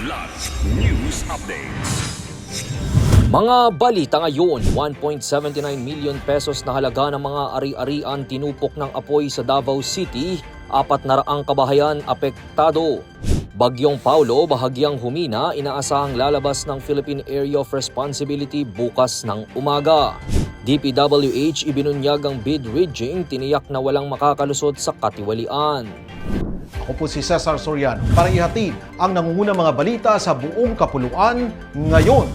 Kidlat News Updates. Mga balita ngayon, 1.79 million pesos na halaga ng mga ari-arian tinupok ng apoy sa Davao City, 400 kabahayan apektado. Bagyong Paulo bahagyang humina, inaasahang lalabas ng Philippine Area of Responsibility bukas ng umaga. DPWH ibinunyag ang bid rigging, tiniyak na walang makakalusot sa katiwalian. Ako po si Cesar Soriano para ihatid ang nangungunang mga balita sa buong kapuluan ngayon.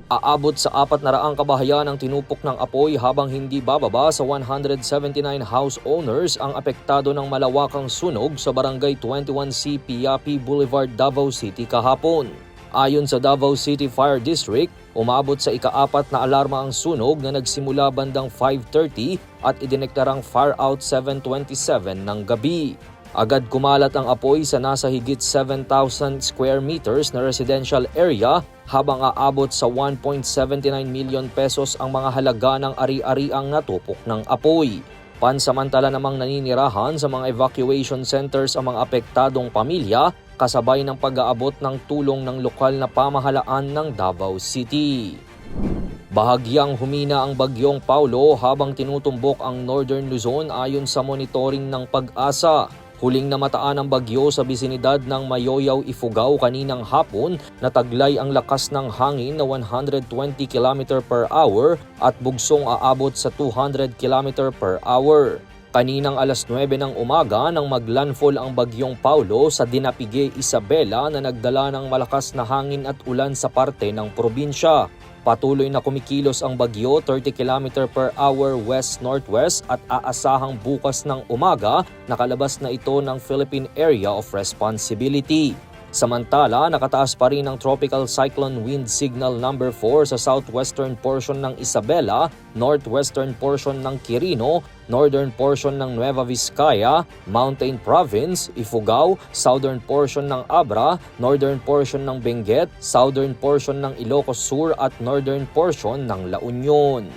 Aabot sa 400 kabahayan ang tinupok ng apoy habang hindi bababa sa 179 house owners ang apektado ng malawakang sunog sa Barangay 21C Piapi Boulevard, Davao City kahapon. Ayon sa Davao City Fire District, umabot sa ika-4 na alarma ang sunog na nagsimula bandang 5:30 at idineklarang fire out 7:27 ng gabi. Agad kumalat ang apoy sa nasa higit 7,000 square meters na residential area habang aabot sa 1.79 million pesos ang mga halaga ng ari-ariang natupok ng apoy. Pansamantala namang naninirahan sa mga evacuation centers ang mga apektadong pamilya kasabay ng pag-aabot ng tulong ng lokal na pamahalaan ng Davao City. Bahagyang humina ang bagyong Paulo habang tinutumbok ang Northern Luzon ayon sa monitoring ng Pag-asa. Huling namataan ang bagyo sa bisinidad ng Mayoyaw, Ifugao kaninang hapon na taglay ang lakas ng hangin na 120 km per hour at bugsong aabot sa 200 km per hour. Kaninang alas 9 ng umaga nang maglandfall ang bagyong Paulo sa Dinapigue, Isabela na nagdala ng malakas na hangin at ulan sa parte ng probinsya. Patuloy na kumikilos ang bagyo 30 km per hour west-northwest at aasahang bukas ng umaga nakalabas na ito ng Philippine Area of Responsibility. Samantala, nakataas pa rin ang Tropical Cyclone Wind Signal number 4 sa southwestern portion ng Isabela, northwestern portion ng Quirino, northern portion ng Nueva Vizcaya, Mountain Province, Ifugao, southern portion ng Abra, northern portion ng Benguet, southern portion ng Ilocos Sur at northern portion ng La Union.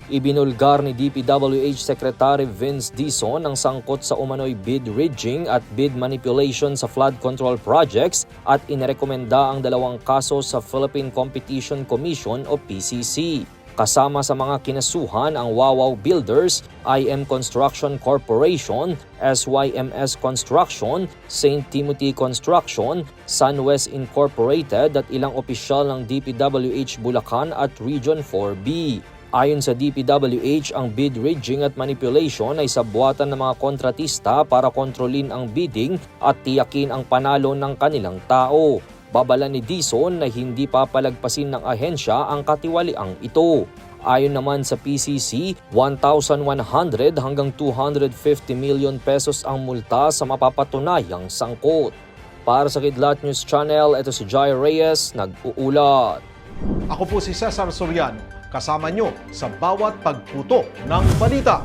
Ibinulgar ni DPWH Secretary Vince Dizon ang sangkot sa umano'y bid rigging at bid manipulation sa flood control projects at inirekomenda ang 2 kaso sa Philippine Competition Commission o PCC. Kasama sa mga kinasuhan ang Wawaw Builders, IM Construction Corporation, SYMS Construction, St. Timothy Construction, SunWest Incorporated at ilang opisyal ng DPWH Bulacan at Region 4B. Ayon sa DPWH, ang bid rigging at manipulation ay sabuatan ng mga kontratista para kontrolin ang bidding at tiyakin ang panalo ng kanilang tao. Babala ni Dizon na hindi papalagpasin ng ahensya ang katiwaliang ito. Ayon naman sa PCC, 1,100 hanggang 250 million pesos ang multa sa mapapatunayang sangkot. Para sa Kidlat News Channel, ito si Jai Reyes, nag-uulat. Ako po si Cesar Soriano, kasama nyo sa bawat pagputo ng balita.